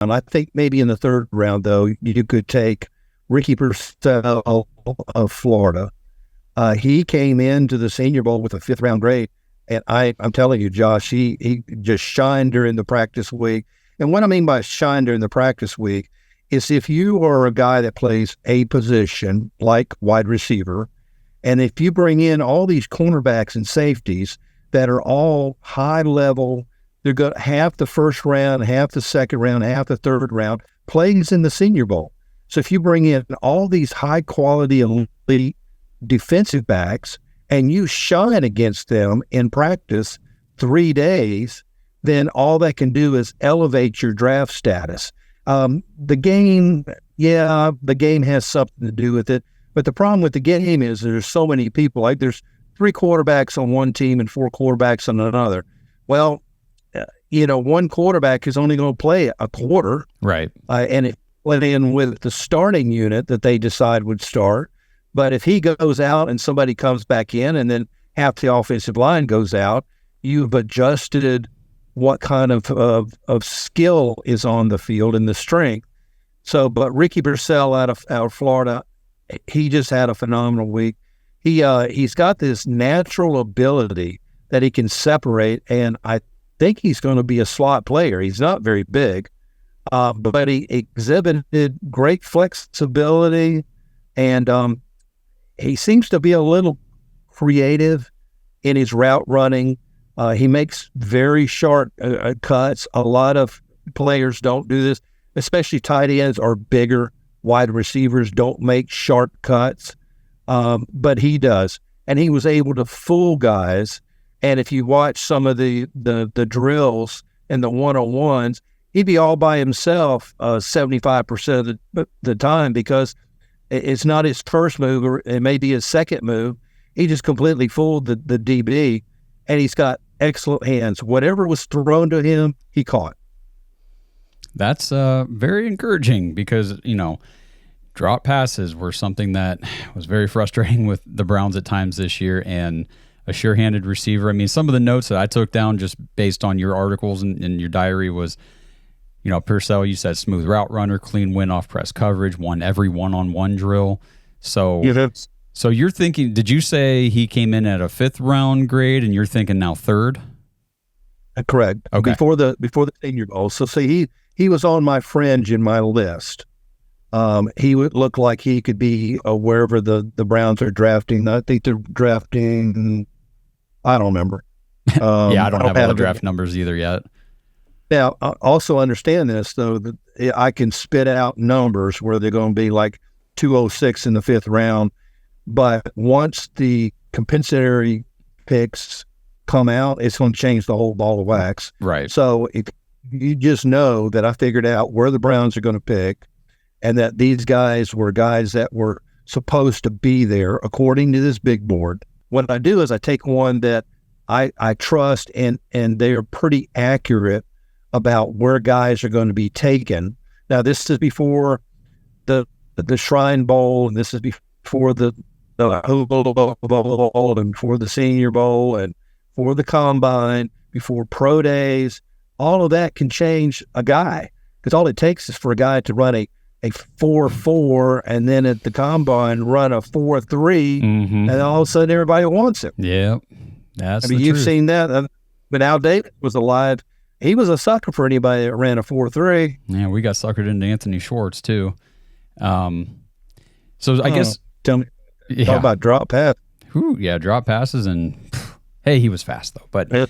I think maybe in the third round, though, you could take Ricky Pearsall of Florida. He came into the Senior Bowl with a fifth-round grade, and I'm telling you, Josh, he just shined during the practice week. And what I mean by shine during the practice week is if you are a guy that plays a position like wide receiver, and if you bring in all these cornerbacks and safeties that are all high level, they're got half the first round, half the second round, half the third round, plays in the Senior Bowl. So if you bring in all these high quality elite defensive backs and you shine against them in practice 3 days, then all that can do is elevate your draft status. The game has something to do with it. But the problem with the game is there's so many people. Like there's 3 quarterbacks on one team and 4 quarterbacks on another. Well, one quarterback is only going to play a quarter. Right. And it went in with the starting unit that they decide would start. But if he goes out and somebody comes back in and then half the offensive line goes out, you've adjusted what kind of skill is on the field and the strength. So, but Ricky Pearsall out of Florida, he just had a phenomenal week. He's got this natural ability that he can separate, and I think he's going to be a slot player. He's not very big, but he exhibited great flexibility, and he seems to be a little creative in his route running. He makes very sharp cuts. A lot of players don't do this, especially tight ends or bigger wide receivers don't make sharp cuts, but he does. And he was able to fool guys. And if you watch some of the drills and the one-on-ones, he'd be all by himself 75% of the time because it's not his first move, or it may be his second move. He just completely fooled the DB, and he's got excellent hands. Whatever was thrown to him, he caught. That's very encouraging because, drop passes were something that was very frustrating with the Browns at times this year, and a sure-handed receiver. I mean, some of the notes that I took down just based on your articles and your diary was, Pearsall, you said smooth route runner, clean win off press coverage, won every one-on-one drill. So, so you're thinking, did you say he came in at a 5th round grade and you're thinking now 3rd? Correct. Okay. Before the Senior Bowl. So see, he was on my fringe in my list. He would look like he could be wherever the Browns are drafting. I think they're drafting, I don't remember. Yeah, I don't have all the draft numbers either yet. Now, I also understand this, though, that I can spit out numbers where they're going to be like 206 in the 5th round. But once the compensatory picks come out, it's going to change the whole ball of wax. Right. So if you just know that I figured out where the Browns are going to pick and that these guys were guys that were supposed to be there according to this big board. What I do is I take one that I trust and they are pretty accurate about where guys are going to be taken. Now, this is before the Shrine Bowl, and this is before the Bowl, and before the Senior Bowl, and for the Combine, before pro days. All of that can change a guy, because all it takes is for a guy to run a 4.4 and then at the Combine run a 4.3, and all of a sudden everybody wants him. Yeah, that's you've seen that. But Al Davis was alive. He was a sucker for anybody that ran a 4.3. Yeah, we got suckered into Anthony Schwartz too. So I guess tell me talk about drop pass. Yeah, drop passes, and hey, he was fast though. But